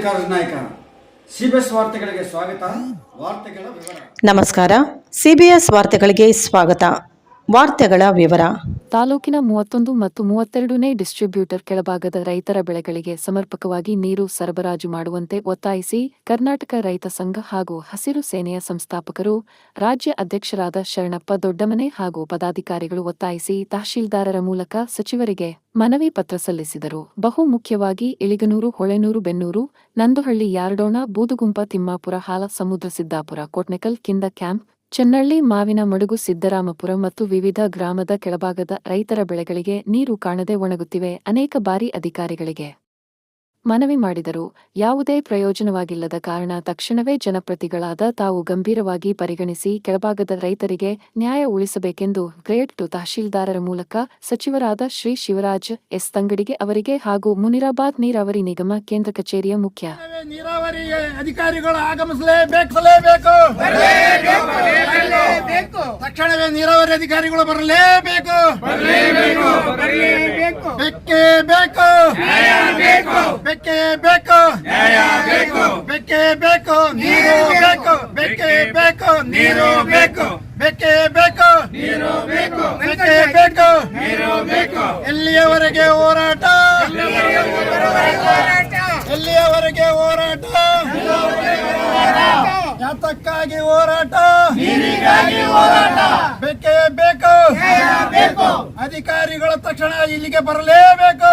Mallikarjuna Naik. CBS ವಾರ್ತೆಗಳಿಗೆ ಸ್ವಾಗತ. ವಾರ್ತೆಗಳ ವಿವರ. ನಮಸ್ಕಾರ. ಸಿಬಿಎಸ್ ವಾರ್ತೆಗಳಿಗೆ ಸ್ವಾಗತ. ವಾರ್ತೆಗಳ ವಿವರ. ತಾಲೂಕಿನ 31 ಮತ್ತು 32ನೇ ಡಿಸ್ಟ್ರಿಬ್ಯೂಟರ್ ಕೆಳಭಾಗದ ರೈತರ ಬೆಳೆಗಳಿಗೆ ಸಮರ್ಪಕವಾಗಿ ನೀರು ಸರಬರಾಜು ಮಾಡುವಂತೆ ಒತ್ತಾಯಿಸಿ ಕರ್ನಾಟಕ ರೈತ ಸಂಘ ಹಾಗೂ ಹಸಿರು ಸೇನೆಯ ಸಂಸ್ಥಾಪಕರು, ರಾಜ್ಯ ಅಧ್ಯಕ್ಷರಾದ ಶರಣಪ್ಪ ದೊಡ್ಡಮನೆ ಹಾಗೂ ಪದಾಧಿಕಾರಿಗಳು ಒತ್ತಾಯಿಸಿ ತಹಶೀಲ್ದಾರರ ಮೂಲಕ ಸಚಿವರಿಗೆ ಮನವಿ ಪತ್ರ ಸಲ್ಲಿಸಿದರು. ಬಹು ಮುಖ್ಯವಾಗಿ ಇಳಿಗನೂರು, ಹೊಳೆನೂರು, ಬೆನ್ನೂರು, ನಂದುಹಳ್ಳಿ, ಯಾರ್ಡೋಣ, ಬೂದುಗುಂಪ, ತಿಮ್ಮಾಪುರ, ಹಾಲ, ಸಮುದ್ರ, ಸಿದ್ದಾಪುರ, ಕೊಟ್ನೆಕಲ್, ಕಿಂದ ಕ್ಯಾಂಪ್, ಚೆನ್ನಳ್ಳಿ, ಮಾವಿನ ಮಡುಗು, ಸಿದ್ದರಾಮಪುರ ಮತ್ತು ವಿವಿಧ ಗ್ರಾಮದ ಕೆಳಭಾಗದ ರೈತರ ಬೆಳೆಗಳಿಗೆ ನೀರು ಕಾಣದೆ ಒಣಗುತ್ತಿವೆ. ಅನೇಕ ಬಾರಿ ಅಧಿಕಾರಿಗಳಿಗೆ ಮನವಿ ಮಾಡಿದರೂ ಯಾವುದೇ ಪ್ರಯೋಜನವಾಗಿಲ್ಲದ ಕಾರಣ ತಕ್ಷಣವೇ ಜನಪ್ರತಿಗಳಾದ ತಾವು ಗಂಭೀರವಾಗಿ ಪರಿಗಣಿಸಿ ಕೆಳಭಾಗದ ರೈತರಿಗೆ ನ್ಯಾಯ ಉಳಿಸಬೇಕೆಂದು ಗ್ರೇಡ್ 2 ತಹಶೀಲ್ದಾರರ ಮೂಲಕ ಸಚಿವರಾದ ಶ್ರೀ ಶಿವರಾಜ್ ಎಸ್ ತಂಗಡಿಗೆ ಅವರಿಗೆ ಹಾಗೂ ಮುನಿರಾಬಾದ್ ನೀರಾವರಿ ನಿಗಮ ಕೇಂದ್ರ ಕಚೇರಿಯ ಮುಖ್ಯ ನೀರಾವರಿ ಅಧಿಕಾರಿಗಳು ಆಗಮಿಸಲೇಬೇಕು. ತಕ್ಷಣವೇ ನೀರಾವರಿ ಅಧಿಕಾರಿಗಳು ಬರಲೇಬೇಕು. ಬೇಕೇ ಬೇಕು. ಬೇಕೇ ಬೇಕು. ಬೇಕೇ ಬೇಕು. ನೀರು ಬೇಕು. ಬೇಕೇ ಬೇಕು. ನೀರು ಬೇಕು. ಬೇಕೇ ಬೇಕು. ನೀರು ಬೇಕು. ಬೇಕೇ ಬೇಕು. ನೀರು ಬೇಕು. ಎಲ್ಲಿಯವರೆಗೆ ಹೋರಾಟ? ಎಲ್ಲಿಯವರೆಗೆ ಹೋರಾಟ? ಯಾತಕ್ಕಾಗಿ ಹೋರಾಟ? ನೀರಿಗಾಗಿ ಹೋರಾಟ. ಬೇಕೇ ಬೇಕು. ಅಧಿಕಾರಿಗಳ ತಕ್ಷಣ ಇಲ್ಲಿಗೆ ಬರಲೇಬೇಕು.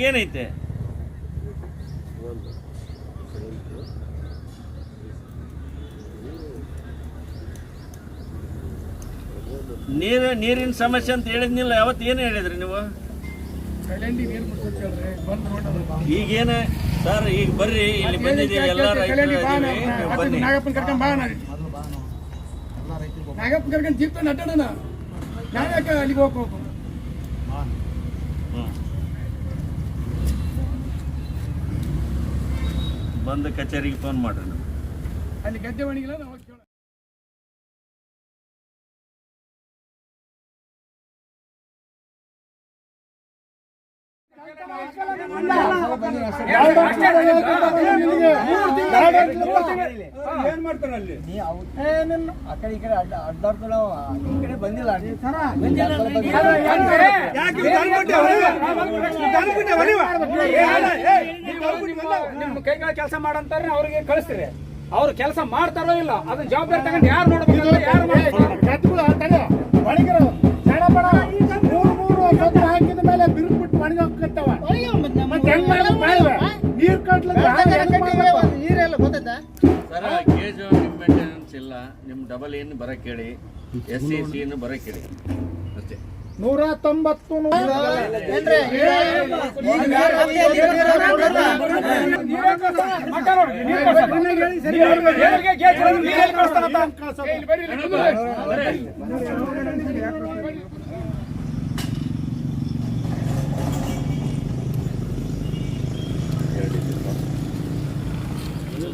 ಏನೈತೆ ನೀರಿನ ಸಮಸ್ಯೆ ಅಂತ ಹೇಳಿದ್ನಿಲ್ಲ. ಯಾವತ್ತು ಏನು ಹೇಳಿದ್ರಿ ನೀವು? ಈಗೇನ ಸರ್, ಈಗ ಬರ್ರಿ, ಇಲ್ಲಿ ಬಂದಿದ್ದೀವಿ ಎಲ್ಲ ರೈತರು ಬನ್ನಿ. ನಾಗಪ್ಪನ ಕರ್ಕೊಂಡು ಜೀಪ್ ನಟ್ಟಣ ನಾಯಕ ಅಲ್ಲಿಗೆ ಹೋಗ್ಬೇಕು. ಬಂದು ಕಚೇರಿಗೆ ಫೋನ್ ಮಾಡ್ರಿ. ಅಲ್ಲಿ ಗದ್ದೆ ಒಣಗಿಲ್ಲ ನಾವು ಏನ್ ಮಾಡ್ತಾರ ಅಲ್ಲಿ? ಆ ಕಡೆ ಈ ಕಡೆ ಅಡ್ಡಾಡ್ತಾರ, ಈ ಕಡೆ ಬಂದಿಲ್ಲ. ನಿಮ್ಮ ಕೈಗಳ ಕೆಲಸ ಮಾಡಂತಾರೆ, ಅವ್ರಿಗೆ ಕಳಿಸ್ತೀರಿ. ಅವ್ರು ಕೆಲಸ ಮಾಡ್ತಾರೋ ಇಲ್ಲ ಅದನ್ನ ಜವಾಬ್ದಾರಿ ತಗೊಂಡು ಯಾರು ನೋಡ್ಬೇಕು? ಯಾರು ಹಾಕಿದ ಮೇಲೆ ಬಿರುಬಿಟ್ಟು ಒಣಗಿ ಹೋಗ್ತಾವ. ನೀರು ನೀರೆಲ್ಲ ಗೊತ್ತೈತಾ ಸರ್? ಗೇಜ್ ಮೇಂಟೆನೆನ್ಸ್ ಇಲ್ಲ. ನಿಮ್ಮ ಡಬಲ್ ಏನು ಬರಕ್ಕೆ ಹೇಳಿ, SCC ಬರಕ್ಕೆ ಹೇಳಿ ಅಷ್ಟೇ. 190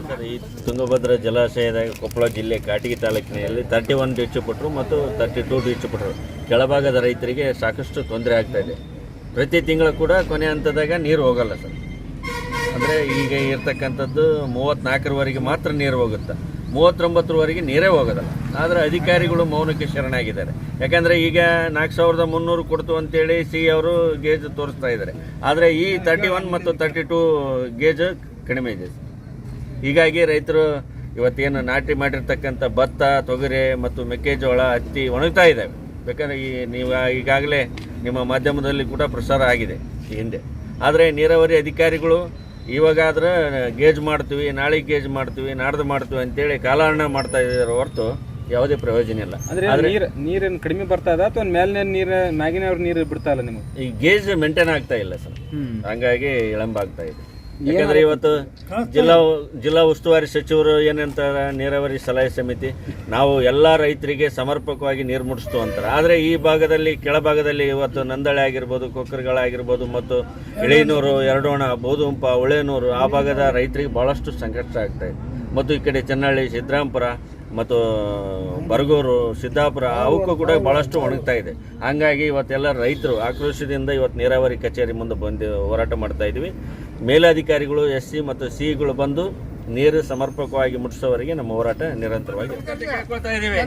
ಸರ್, ಈ ತುಂಗಭದ್ರಾ ಜಲಾಶಯದ ಕೊಪ್ಪಳ ಜಿಲ್ಲೆ ಕಾಟಗಿ ತಾಲೂಕಿನಲ್ಲಿ 31 ಡಿಸ್ಟ್ರಿಬ್ಯೂಟರ್ ಮತ್ತು 32 ಡಿಸ್ಟ್ರಿಬ್ಯೂಟರ್ ಕೆಳಭಾಗದ ರೈತರಿಗೆ ಸಾಕಷ್ಟು ತೊಂದರೆ ಆಗ್ತಾ ಇದೆ. ಪ್ರತಿ ತಿಂಗಳು ಕೂಡ ಕೊನೆ ಹಂತದಾಗ ನೀರು ಹೋಗಲ್ಲ ಸರ್. ಅಂದರೆ ಈಗ ಇರ್ತಕ್ಕಂಥದ್ದು 34ರವರೆಗೆ ಮಾತ್ರ ನೀರು ಹೋಗುತ್ತೆ, 39ರವರೆಗೆ ನೀರೇ ಹೋಗೋದಲ್ಲ. ಆದರೆ ಅಧಿಕಾರಿಗಳು ಮೌನಕ್ಕೆ ಶರಣಾಗಿದ್ದಾರೆ. ಯಾಕಂದರೆ ಈಗ 4300 ಕೊಡ್ತು ಅಂತೇಳಿ ಅವರು ಗೇಜ್ ತೋರಿಸ್ತಾ ಇದ್ದಾರೆ. ಆದರೆ ಈ 31 ಮತ್ತು 32 ಗೇಜ್ ಕಡಿಮೆ ಇದೆ. ಹೀಗಾಗಿ ರೈತರು ಇವತ್ತೇನು ನಾಟಿ ಮಾಡಿರ್ತಕ್ಕಂಥ ಭತ್ತ, ತೊಗರಿ ಮತ್ತು ಮೆಕ್ಕೆಜೋಳ, ಹತ್ತಿ ಒಣಗ್ತಾ ಇದ್ದಾವೆ. ಬೇಕಾದ್ರೆ ನೀವು ಈಗಾಗಲೇ ನಿಮ್ಮ ಮಾಧ್ಯಮದಲ್ಲಿ ಕೂಡ ಪ್ರಸಾರ ಆಗಿದೆ ಈ ಹಿಂದೆ. ಆದರೆ ನೀರಾವರಿ ಅಧಿಕಾರಿಗಳು ಇವಾಗಾದ್ರೆ ಗೇಜ್ ಮಾಡ್ತೀವಿ, ನಾಳೆ ಗೇಜ್ ಮಾಡ್ತೀವಿ, ನಾಡ್ದು ಮಾಡ್ತೀವಿ ಅಂತೇಳಿ ಕಾಲಹರಣ ಮಾಡ್ತಾ ಇದ್ದಾರೆ ಹೊರತು ಯಾವುದೇ ಪ್ರಯೋಜನ ಇಲ್ಲ. ಅಂದ್ರೆ ನೀರೇನು ಕಡಿಮೆ ಬರ್ತಾ ಇದೆ ಅಥವಾ ಮೇಲಿನ ನೀರು ಮ್ಯಾಗಿನವ್ರ ನೀರು ಬಿಡ್ತಾ ಇಲ್ಲ ನಿಮಗೆ? ಈ ಗೇಜ್ ಮೇಂಟೈನ್ ಆಗ್ತಾ ಇಲ್ಲ ಸರ್, ಹಂಗಾಗಿ ವಿಳಂಬ ಆಗ್ತಾ ಇದೆ. ಯಾಕಂದ್ರೆ ಇವತ್ತು ಜಿಲ್ಲಾ ಉಸ್ತುವಾರಿ ಸಚಿವರು ಏನಂತಾರೆ, ನೀರಾವರಿ ಸಲಹೆ ಸಮಿತಿ ನಾವು ಎಲ್ಲ ರೈತರಿಗೆ ಸಮರ್ಪಕವಾಗಿ ನೀರು ಮುಟ್ಟಿಸ್ತು ಅಂತಾರೆ. ಆದರೆ ಈ ಭಾಗದಲ್ಲಿ ಕೆಳಭಾಗದಲ್ಲಿ ಇವತ್ತು ನಂದಳೆ ಆಗಿರ್ಬೋದು, ಕೊಕ್ಕರಗಳಾಗಿರ್ಬೋದು ಮತ್ತು ಇಳೀನೂರು, ಎರಡೋಣ, ಬೋದುಂಪ, ಉಳೇನೂರು ಆ ಭಾಗದ ರೈತರಿಗೆ ಭಾಳಷ್ಟು ಸಂಕಷ್ಟ ಆಗ್ತಾ ಇದೆ. ಮತ್ತು ಈ ಕಡೆ ಚೆನ್ನಹಳ್ಳಿ, ಸಿದ್ದರಾಮಪುರ ಮತ್ತು ಬರಗೂರು, ಸಿದ್ದಾಪುರ ಅವಕ್ಕೂ ಕೂಡ ಭಾಳಷ್ಟು ಒಣಗ್ತಾ ಇದೆ. ಹಾಗಾಗಿ ಇವತ್ತೆಲ್ಲ ರೈತರು ಆಕ್ರೋಶದಿಂದ ಇವತ್ತು ನೀರಾವರಿ ಕಚೇರಿ ಮುಂದೆ ಬಂದು ಹೋರಾಟ ಮಾಡ್ತಾ ಇದ್ವಿ. ಮೇಲಧಿಕಾರಿಗಳು SC ಮತ್ತು CEಗಳು ಬಂದು ನೀರು ಸಮರ್ಪಕವಾಗಿ ಮುಟ್ಟಿಸೋವರೆಗೆ ನಮ್ಮ ಹೋರಾಟ ನಿರಂತರವಾಗಿ ಕೇಳ್ಕೊಳ್ತಾ ಇದ್ದೀವಿ.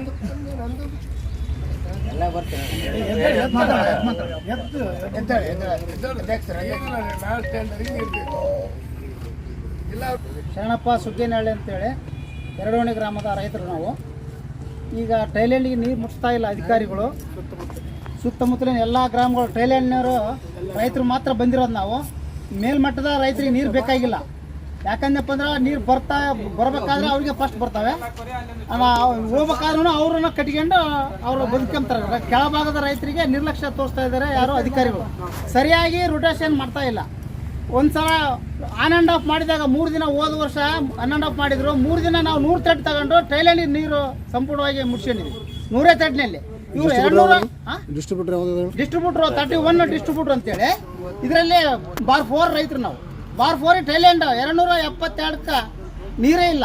ಶರಣಪ್ಪ ಸುಗ್ಗೇನಹಳ್ಳಿ ಅಂತೇಳಿ ಎರಡೋಣಿ ಗ್ರಾಮದ ರೈತರು ನಾವು. ಈಗ ಟೈಲ್ಯಾಂಡಿಗೆ ನೀರು ಮುಟ್ಟಿಸ್ತಾ ಇಲ್ಲ ಅಧಿಕಾರಿಗಳು. ಸುತ್ತಮುತ್ತಲಿನ ಎಲ್ಲ ಗ್ರಾಮಗಳು ಟೈಲ್ಯಾಂಡ್ನವರು ರೈತರು ಮಾತ್ರ ಬಂದಿರೋದು. ನಾವು ಮೇಲ್ಮಟ್ಟದ ರೈತರಿಗೆ ನೀರು ಬೇಕಾಗಿಲ್ಲ. ಯಾಕಂದಪ್ಪ ಅಂದ್ರೆ ನೀರು ಬರಬೇಕಾದ್ರೆ ಅವ್ರಿಗೆ ಫಸ್ಟ್ ಬರ್ತವೆ, ಹೋಗ್ಬೇಕಾದ್ರೂ ಅವ್ರನ್ನ ಕಟ್ಕೊಂಡು ಅವರು ಬದುಕೊಂತಾರೆ. ಕೆಳಭಾಗದ ರೈತರಿಗೆ ನಿರ್ಲಕ್ಷ್ಯ ತೋರಿಸ್ತಾ ಇದ್ದಾರೆ ಯಾರು ಅಧಿಕಾರಿಗಳು. ಸರಿಯಾಗಿ ರೊಟೇಷನ್ ಮಾಡ್ತಾ ಇಲ್ಲ. ಒಂದ್ಸಲ ಆನ್ ಆ್ಯಂಡ್ ಆಫ್ ಮಾಡಿದಾಗ 3 ದಿನ, ಹೋದ ವರ್ಷ ಆನ್ ಆ್ಯಂಡ್ ಆಫ್ ಮಾಡಿದ್ರು. 3 ದಿನ ನಾವು 100 ತಡ್ ತಗೊಂಡು ಟೈಲಲ್ಲಿ ನೀರು ಸಂಪೂರ್ಣವಾಗಿ ಮುಟ್ಸ್ಕೊಂಡಿದ್ವಿ 100 ತಡ್ನಲ್ಲಿ. ಇವರು 200 ಡಿಸ್ಟ್ರಿಬ್ಯೂಟರ್ 31 ಡಿಸ್ಟ್ರಿಬ್ಯೂಟರ್ ಅಂತೇಳಿ ಇದರಲ್ಲಿ ಬಾರ್ 4 ರೈತರು ನಾವು. ಬಾರ್ 4 ಟೈಲ್ಯಾಂಡ್ 272ಕ್ಕೆ ನೀರೇ ಇಲ್ಲ.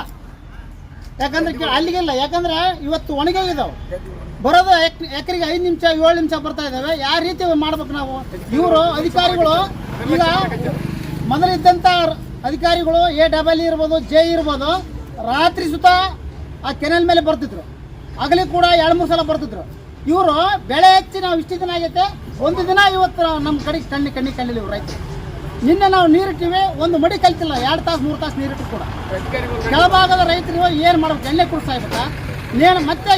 ಯಾಕಂದ್ರೆ ಅಲ್ಲಿಗಿಲ್ಲ. ಯಾಕಂದ್ರೆ ಇವತ್ತು ಒಣಗೋಗಿದ್ದಾವೆ. ಬರೋದು ಎಕರೆಗೆ 5 ನಿಮಿಷ 7 ನಿಮಿಷ ಬರ್ತಾ ಇದ್ದಾವೆ. ಯಾವ ರೀತಿ ಮಾಡ್ಬೇಕು ನಾವು? ಇವರು ಅಧಿಕಾರಿಗಳು ಈಗ ಮೊದಲಿದ್ದಂಥ ಅಧಿಕಾರಿಗಳು AEE ಇರ್ಬೋದು, J ಇರ್ಬೋದು, ರಾತ್ರಿ ಸುತ್ತ ಆ ಕೆನಲ್ ಮೇಲೆ ಬರ್ತಿದ್ರು. ಆಗಲಿ ಕೂಡ 2-3 ಸಲ ಬರ್ತಿದ್ರು. ಇವರು ಬೆಳೆ ಹೆಚ್ಚಿ ನಾವು ಇಷ್ಟು ದಿನ ಆಗೈತೆ, ಒಂದು ದಿನ ಇವತ್ತು ನಮ್ಮ ಕಡೆಗೆ ಕಣ್ಣಿಲ್ಲ ಇವ್ರು ರೈತರು. ನಿನ್ನೆ ನಾವು ನೀರಿಟ್ಟಿವಿ, ಒಂದು ಮಡಿ ಕಲ್ತಿಲ್ಲ. 2 ತಾಸು 3 ತಾಸು ನೀರಿಟ್ಟು ಕೂಡ ಕೆಳಭಾಗದ ರೈತರು ಏನು ಮಾಡ್ಬೇಕು? ಎಣ್ಣೆ ಕುಡಿಸ್ತಾ ಇರ್ಬೇಕಾ? ನೇನು ಮತ್ತೆ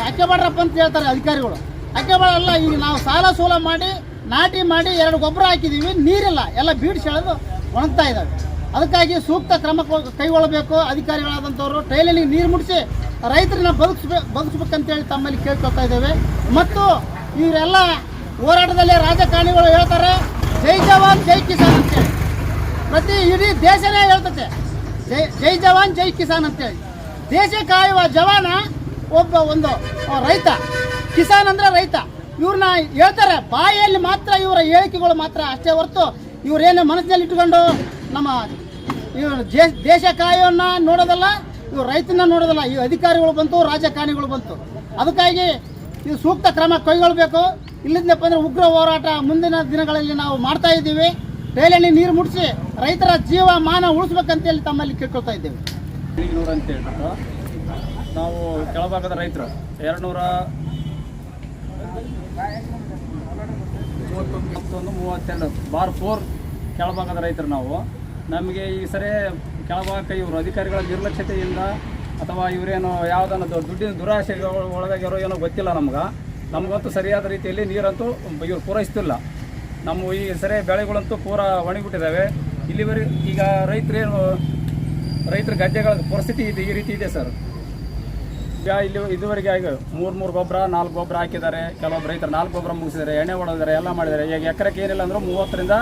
ಅಕ್ಕೆ ಬಾಡ್ರಪ್ಪ ಅಂತ ಹೇಳ್ತಾರೆ ಅಧಿಕಾರಿಗಳು. ಅಕ್ಕೆ ಬಾಡಲ್ಲ. ಈಗ ನಾವು ಸಾಲ ಸೂಲ ಮಾಡಿ ನಾಟಿ ಮಾಡಿ 2 ಗೊಬ್ಬರ ಹಾಕಿದ್ದೀವಿ, ನೀರಿಲ್ಲ. ಎಲ್ಲ ಬೀಡ್ ಸೆಳೆದು ಒಣಗ್ತಾ ಇದ್ದಾವೆ. ಅದಕ್ಕಾಗಿ ಸೂಕ್ತ ಕ್ರಮ ಕೈಗೊಳ್ಳಬೇಕು ಅಧಿಕಾರಿಗಳಾದಂಥವ್ರು. ಟೈಲಲ್ಲಿ ನೀರು ಮುಟ್ಟಿಸಿ ರೈತರನ್ನ ಬದುಕಬೇಕಂತೇಳಿ ತಮ್ಮಲ್ಲಿ ಕೇಳ್ಕೊಳ್ತಾ ಇದ್ದೇವೆ. ಮತ್ತು ಇವರೆಲ್ಲ ಹೋರಾಟದಲ್ಲಿ ರಾಜಕಾರಣಿಗಳು ಹೇಳ್ತಾರೆ ಜೈ ಜವಾನ್ ಜೈ ಕಿಸಾನ್ ಅಂತೇಳಿ. ಪ್ರತಿ ಇಡೀ ದೇಶನೇ ಹೇಳ್ತತೆ ಜೈ ಜವಾನ್ ಜೈ ಕಿಸಾನ್ ಅಂತೇಳಿ. ದೇಶ ಕಾಯುವ ಜವಾನ ಒಂದು ರೈತ, ಕಿಸಾನ್ ಅಂದರೆ ರೈತ. ಇವ್ರನ್ನ ಹೇಳ್ತಾರೆ ಬಾಯಿಯಲ್ಲಿ ಮಾತ್ರ, ಇವರ ಹೇಳಿಕೆಗಳು ಮಾತ್ರ ಅಷ್ಟೇ ಹೊರತು ಇವರೇನು ಮನಸ್ಸಿನಲ್ಲಿ ಇಟ್ಕೊಂಡು ನಮ್ಮ ಇವರು ದೇಶ ಕಾಯೋನ್ನ ನೋಡೋದಲ್ಲ, ಇವ್ರು ರೈತನ ನೋಡೋದಲ್ಲ. ಈ ಅಧಿಕಾರಿಗಳು ಬಂತು, ರಾಜಕಾರಣಿಗಳು ಬಂತು. ಅದಕ್ಕಾಗಿ ಇದು ಸೂಕ್ತ ಕ್ರಮ ಕೈಗೊಳ್ಳಬೇಕು. ಇಲ್ಲಿಂದಪ್ಪ ಅಂದರೆ ಉಗ್ರ ಹೋರಾಟ ಮುಂದಿನ ದಿನಗಳಲ್ಲಿ ನಾವು ಮಾಡ್ತಾ ಇದ್ದೀವಿ. ಟೈಲಲ್ಲಿ ನೀರು ಮುಟ್ಟಿಸಿ ರೈತರ ಜೀವ ಮಾನ ಉಳಿಸ್ಬೇಕಂತೇಳಿ ತಮ್ಮಲ್ಲಿ ಕೇಳ್ಕೊಳ್ತಾ ಇದ್ದೇವೆ. ಅಂತ ಹೇಳ್ಬಿಟ್ಟು ನಾವು ಕೆಳಭಾಗದ ರೈತರು 231-32 ಬಾರ್ 4 ಕೆಳಭಾಗದ ರೈತರು ನಾವು. ನಮಗೆ ಈ ಸರಿ ಕೆಳಭಾಗಕ್ಕೆ ಇವರು ಅಧಿಕಾರಿಗಳ ನಿರ್ಲಕ್ಷ್ಯತೆಯಿಂದ ಅಥವಾ ಇವರೇನು ಯಾವುದನ್ನು ದುಡ್ಡಿನ ದುರಾಶೆಗೆ ಒಳಗಾಗಿರೋ ಏನೋ ಗೊತ್ತಿಲ್ಲ ನಮಗಂತೂ ಸರಿಯಾದ ರೀತಿಯಲ್ಲಿ ನೀರಂತೂ ಇವರು ಪೂರೈಸ್ತಿಲ್ಲ. ನಮ್ಮ ಈ ಸರಿ ಬೆಳೆಗಳಂತೂ ಪೂರಾ ಒಣಗಿಬಿಟ್ಟಿದ್ದಾವೆ. ಇಲ್ಲಿವರೆಗೆ ಈಗ ರೈತರ ಗದ್ದೆಗಳ ಪರಿಸ್ಥಿತಿ ಈ ರೀತಿ ಇದೆ ಸರ್. ಇಲ್ಲಿ ಇದುವರೆಗೆ ಆಗ ಮೂರು ಗೊಬ್ಬರ 4 ಗೊಬ್ಬರ ಹಾಕಿದ್ದಾರೆ. ಕೆಲವೊಬ್ಬರು ರೈತರು 4 ಗೊಬ್ಬರ ಮುಗಿಸಿದ್ದಾರೆ, ಎಣ್ಣೆ ಹೊಡೆದಿದ್ದಾರೆ, ಎಲ್ಲ ಮಾಡಿದ್ದಾರೆ. ಈಗ ಎಕರೆಗೆ ಏನಿಲ್ಲ ಅಂದ್ರೆ 30,000 ರಿಂದ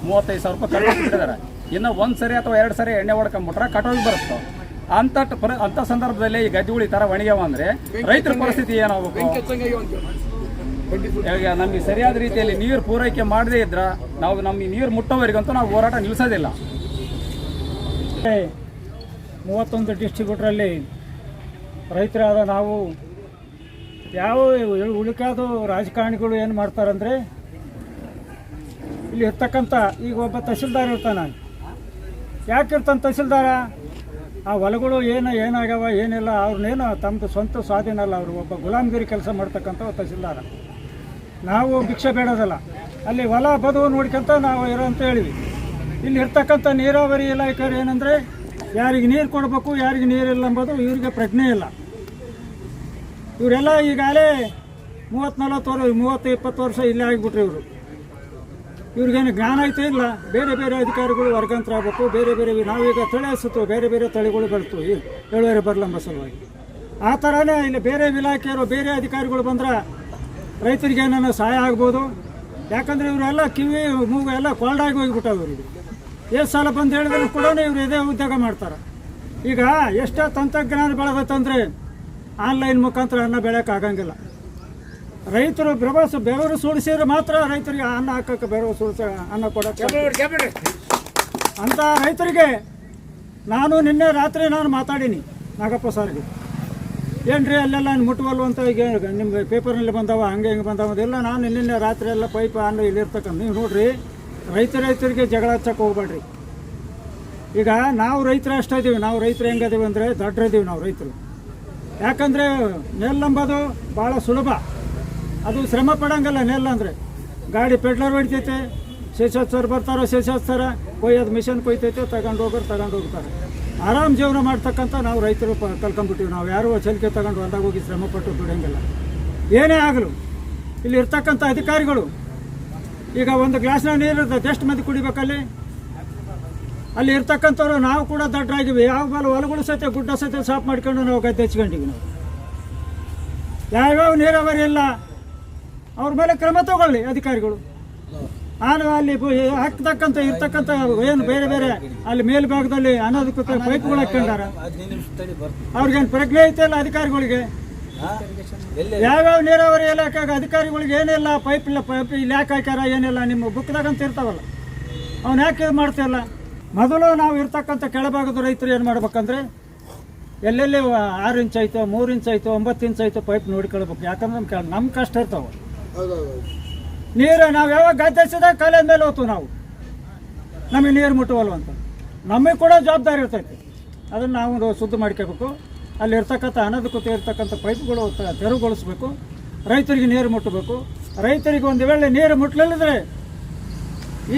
35,000 ರೂಪಾಯಿ ಖರ್ಚು ಬಿಟ್ಟಿದ್ದಾರೆ. ಇನ್ನು 1 ಸರಿ ಅಥವಾ 2 ಸರಿ ಎಣ್ಣೆ ಹೊಡ್ಕೊಂಡ್ಬಿಟ್ರೆ ಕಟಾವಿಗೆ ಬರುತ್ತೆ. ಅಂಥ ಸಂದರ್ಭದಲ್ಲಿ ಈ ಗದ್ದೆಗಳು ಈ ಥರ ಒಣಗ್ಯಾವ ಅಂದರೆ ರೈತರ ಪರಿಸ್ಥಿತಿ ಏನಾಗಬೇಕು? ಈಗ ನಮಗೆ ಸರಿಯಾದ ರೀತಿಯಲ್ಲಿ ನೀರು ಪೂರೈಕೆ ಮಾಡದೇ ಇದ್ರೆ ನಾವು ನಮಗೆ ನೀರು ಮುಟ್ಟೋವರೆಗಂತೂ ನಾವು ಹೋರಾಟ ನಿಲ್ಲಿಸೋದಿಲ್ಲ. 31 ಡಿಸ್ಟ್ರಿಬ್ಯೂಟ್ರಲ್ಲಿ ರೈತರಾದ ನಾವು ಯಾವ ಉಳಿಕಾದ ರಾಜಕಾರಣಿಗಳು ಏನು ಮಾಡ್ತಾರಂದರೆ, ಇಲ್ಲಿ ಇರ್ತಕ್ಕಂಥ ಈಗ ಒಬ್ಬ ತಹಸೀಲ್ದಾರ್ ಇರ್ತಾನೆ. ಯಾಕಿರ್ತಾನೆ ತಹಸೀಲ್ದಾರ? ಆ ಹೊಲಗಳು ಏನಾಗ್ಯಾವ ಏನಿಲ್ಲ ಅವ್ರನ್ನೇನು ತಮ್ಮದು ಸ್ವಂತ ಸ್ವಾಧೀನ ಅಲ್ಲ, ಅವರು ಒಬ್ಬ ಗುಲಾಮಗಿರಿ ಕೆಲಸ ಮಾಡ್ತಕ್ಕಂಥ ತಹಸೀಲ್ದಾರ. ನಾವು ಭಿಕ್ಷೆ ಬೇಡೋದಲ್ಲ, ಅಲ್ಲಿ ಹೊಲ ಬದುವು ನೋಡ್ಕೊಂತ ನಾವು ಇರೋ ಅಂತ ಹೇಳಿವಿ. ಇಲ್ಲಿ ಇರ್ತಕ್ಕಂಥ ನೀರಾವರಿ ಇಲಾಖೆಯವ್ರು ಏನಂದರೆ ಯಾರಿಗೆ ನೀರು ಕೊಡಬೇಕು ಯಾರಿಗೆ ನೀರಿಲ್ಲ ಎಂಬುದು ಇವ್ರಿಗೆ ಪ್ರಜ್ಞೆ ಇಲ್ಲ. ಇವರೆಲ್ಲ ಈಗಾಗಲೇ 30-20 ವರ್ಷ ಇಲ್ಲೇ ಆಗಿಬಿಟ್ರಿ ಇವರು. ಇವ್ರಿಗೇನು ಜ್ಞಾನ ಐತೆ ಇಲ್ಲ. ಬೇರೆ ಬೇರೆ ಅಧಿಕಾರಿಗಳು ವರ್ಗಾಂತರ ಆಗಬೇಕು, ಬೇರೆ ಬೇರೆ ನಾವೀಗ ತಳಿ ಹಸಿತು ಬೇರೆ ಬೇರೆ ತಳಿಗಳು ಬೆಳೆತು ಇಳುವರಿ ಬರಲಂಬ ಸಲುವಾಗಿ. ಆ ಥರನೇ ಇಲ್ಲಿ ಬೇರೆ ಇಲಾಖೆಯವರು ಬೇರೆ ಅಧಿಕಾರಿಗಳು ಬಂದ್ರೆ ರೈತರಿಗೆ ಏನೋ ಸಹಾಯ ಆಗ್ಬೋದು. ಯಾಕಂದರೆ ಇವರೆಲ್ಲ ಕಿವಿ ಮೂಗು ಎಲ್ಲ ಕೋಲ್ಡಾಗಿ ಹೋಗಿಬಿಟ್ಟವು. ಇವರಿಗೆ ಎಷ್ಟು ಸಲ ಬಂದು ಹೇಳಿದ್ರು ಕೂಡ ಇವರು ಇದೇ ಉದ್ಯೋಗ ಮಾಡ್ತಾರೆ. ಈಗ ಎಷ್ಟೋ ತಂತ್ರಜ್ಞಾನ ಬೆಳೆದತ್ತಂದರೆ ಆನ್ಲೈನ್ ಮುಖಾಂತರ ಅನ್ನ ಬೆಳೆಯೋಕ್ಕಾಗಂಗಿಲ್ಲ. ರೈತರು ಬೆವರು ಸುಡಿಸಿದ್ರೆ ಮಾತ್ರ ರೈತರಿಗೆ ಅನ್ನ ಹಾಕೋಕ್ಕೆ ಬೆವರು ಸುಡಿಸ ಅನ್ನ ಕೊಡೋಕ್ಕೆ. ಅಂಥ ರೈತರಿಗೆ ನಿನ್ನೆ ರಾತ್ರಿ ಮಾತಾಡೀನಿ ನಾಗಪ್ಪ ಸರ್ಗೆ. ಏನ್ರಿ ಅಲ್ಲೆಲ್ಲ ಮುಟ್ಟುವಲ್ವ ಅಂತ ಈಗ ನಿಮ್ಮ ಪೇಪರ್ನಲ್ಲಿ ಬಂದವ ಹಂಗೆ ಬಂದವ ಎಲ್ಲ. ನಾನು ನಿನ್ನೆ ರಾತ್ರಿ ಎಲ್ಲ ಪೈಪ್ ಆನ್ ಇಲ್ಲಿರ್ತಕ್ಕಂಥ ನೀವು ನೋಡ್ರಿ, ರೈತರಿಗೆ ಜಗಳ ಹಚ್ಚಕ್ಕೆ ಹೋಗ್ಬೇಡ್ರಿ. ಈಗ ನಾವು ರೈತರು ಅಷ್ಟೇ ಇದ್ದೀವಿ. ನಾವು ರೈತರು ಹೆಂಗದೀವಿ ಅಂದರೆ ದೊಡ್ಡರಿದ್ದೀವಿ ನಾವು ರೈತರು. ಯಾಕಂದರೆ ನೆಲ್ಲಂಬೋದು ಭಾಳ ಸುಲಭ, ಅದು ಶ್ರಮ ಪಡೋಂಗಲ್ಲ. ನೆಲ್ಲ ಅಂದರೆ ಗಾಡಿ ಪೆಟ್ರೋಲ್ ಹೊಡಿತೈತೆ, ಶೇಷಾಚಾರ ಬರ್ತಾರೋ ಶೇಷಾಚಾರ ಕೊಯ್ಯೋದು ಮಿಷನ್ ಕೊಯ್ತೈತೆ, ತಗೊಂಡು ಹೋಗ್ತಾರೆ. ಆರಾಮ್ ಜೀವನ ಮಾಡ್ತಕ್ಕಂಥ ನಾವು ರೈತರು ಕಲ್ಕೊಂಡ್ಬಿಟ್ಟಿವಿ. ನಾವು ಯಾರು ಚಲಿಕೆ ತಗೊಂಡು ಹೊಲ್ದಾಗ ಹೋಗಿ ಶ್ರಮಪಟ್ಟು ದುಡಿಯಂಗಿಲ್ಲ. ಏನೇ ಆಗಲು ಇಲ್ಲಿ ಇರ್ತಕ್ಕಂಥ ಅಧಿಕಾರಿಗಳು ಈಗ ಒಂದು ಗ್ಲಾಸ್ನಾಗ ನೀರು ಇರ್ತದೆ, ಎಷ್ಟು ಮಂದಿ ಕುಡಿಬೇಕಲ್ಲಿ? ಅಲ್ಲಿ ಇರ್ತಕ್ಕಂಥವ್ರು ನಾವು ಕೂಡ ದಡ್ಡರಾಗಿವಿ. ಯಾವ ಹೊಲಗಳು ಸಹಿತ ಗುಡ್ಡ ಸಹಿತ ಸಾಫ್ ಮಾಡ್ಕೊಂಡು ನಾವು ಗದ್ದೆ ಹಚ್ಕೊಂಡಿವಿ. ನಾವು ಯಾವ್ಯಾವ ನೀರಾವರಿ ಇಲ್ಲ ಅವ್ರ ಮೇಲೆ ಕ್ರಮ ತಗೊಳ್ಳಿ ಅಧಿಕಾರಿಗಳು. ಅಲ್ಲಿ ಹಾಕ್ತಕ್ಕಂಥ ಇರ್ತಕ್ಕಂಥ ಏನು ಬೇರೆ ಬೇರೆ ಅಲ್ಲಿ ಮೇಲ್ಭಾಗದಲ್ಲಿ ಅನಧಿಕೃತ ಪೈಪ್ಗಳು ಹಾಕೊಂಡಾರ. ಅವ್ರಿಗೇನು ಪ್ರಜ್ಞೆ ಐತೆಲ್ಲ ಅಧಿಕಾರಿಗಳಿಗೆ? ಯಾವ್ಯಾವ ನೀರಾವರಿ ಇಲಾಖೆ ಅಧಿಕಾರಿಗಳಿಗೆ ಏನಿಲ್ಲ, ಪೈಪ್ ಇಲ್ಲಿ ಯಾಕೆ ಹಾಕ್ಯಾರ ಏನಿಲ್ಲ, ನಿಮ್ಮ ಬುಕ್ದಾಗಂತ ಇರ್ತಾವಲ್ಲ, ಅವ್ನು ಯಾಕೆ ಇದು ಮಾಡ್ತಿಲ್ಲ? ಮೊದಲು ನಾವು ಇರ್ತಕ್ಕಂಥ ಕೆಳಭಾಗದ ರೈತರು ಏನು ಮಾಡ್ಬೇಕಂದ್ರೆ ಎಲ್ಲೆಲ್ಲಿ 6 ಇಂಚ್ ಆಯಿತು, 3 ಇಂಚ್ ಆಯಿತು, 9 ಇಂಚ್ ಆಯಿತು ಪೈಪ್ ನೋಡ್ಕೊಳ್ಬೇಕು. ಯಾಕಂದ್ರೆ ನಮ್ಮ ಕಷ್ಟ ಇರ್ತಾವೆ ನೀರು. ನಾವು ಯಾವಾಗ ಗದ್ದೆ ಹಚ್ಚಿದಾಗ ಕಾಲೇಜ್ ಮೇಲೆ ಹೋಗ್ತು ನಾವು, ನಮಗೆ ನೀರು ಮುಟ್ಟುವಲ್ವ ಅಂತ. ನಮಗೆ ಕೂಡ ಜವಾಬ್ದಾರಿ ಇರ್ತೈತಿ, ಅದನ್ನು ನಾವು ಶುದ್ಧ ಮಾಡ್ಕೋಬೇಕು. ಅಲ್ಲಿ ಇರ್ತಕ್ಕಂಥ ಅನಧಿಕೃತ ಇರ್ತಕ್ಕಂಥ ಪೈಪ್ಗಳು ತೆರವುಗೊಳಿಸ್ಬೇಕು, ರೈತರಿಗೆ ನೀರು ಮುಟ್ಟಬೇಕು. ರೈತರಿಗೆ ಒಂದು ವೇಳೆ ನೀರು ಮುಟ್ಟಲಿಲ್ಲದ್ರೆ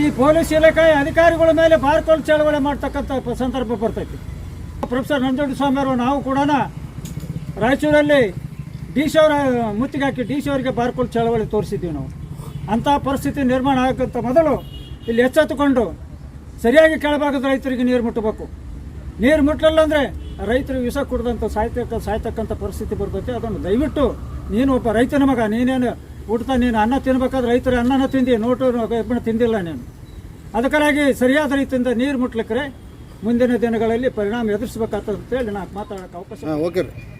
ಈ ಪೊಲೀಸ್ ಇಲಾಖೆ ಅಧಿಕಾರಿಗಳ ಮೇಲೆ ಬಾರ್ಕೋಲ್ ಚಳವಳಿ ಮಾಡ್ತಕ್ಕಂಥ ಸಂದರ್ಭ ಬರ್ತೈತಿ. ಪ್ರೊಫೆಸರ್ ನಂಜುಂಡಸ್ವಾಮಿ ಅವರು ನಾವು ಕೂಡ ರಾಯಚೂರಲ್ಲಿ ಡಿ ಸಿ ಅವರ ಮುತ್ತಿಗೆ ಹಾಕಿ ಡಿ ಸಿ ಅವರಿಗೆ ಬಾರ್ಕೋಲ್ ಚಳವಳಿ ತೋರಿಸಿದ್ದೀವಿ ನಾವು. ಅಂಥ ಪರಿಸ್ಥಿತಿ ನಿರ್ಮಾಣ ಆಗಕ್ಕಂತ ಮೊದಲು ಇಲ್ಲಿ ಎಚ್ಚೆತ್ತುಕೊಂಡು ಸರಿಯಾಗಿ ಕೆಳಭಾಗದ ರೈತರಿಗೆ ನೀರು ಮುಟ್ಟಬೇಕು. ನೀರು ಮುಟ್ಟಲಿಲ್ಲ ಅಂದರೆ ರೈತರು ವಿಷ ಕುಡ್ದಂಥ ಸಾಯ್ತಕ್ಕಂಥ ಪರಿಸ್ಥಿತಿ ಬರ್ತೈತಿ. ಅದನ್ನು ದಯವಿಟ್ಟು ನೀನು ಒಬ್ಬ ರೈತನ ಮಗ, ನೀನೇನು ನೀನು ಅನ್ನ ತಿನ್ಬೇಕಾದ್ರೆ ರೈತರ ಅನ್ನನ ತಿಂದು ನೋಟು ತಿಂದಿಲ್ಲ ನೀನು. ಅದಕ್ಕಾಗಿ ಸರಿಯಾದ ರೀತಿಯಿಂದ ನೀರು ಮುಟ್ಲಿಕ್ಕೆ ಮುಂದಿನ ದಿನಗಳಲ್ಲಿ ಪರಿಣಾಮ ಎದುರಿಸಬೇಕಾಗ್ತದೆ ಅಂತೇಳಿ ನಾನು ಮಾತಾಡೋಕ್ಕೆ ಅವಕಾಶ.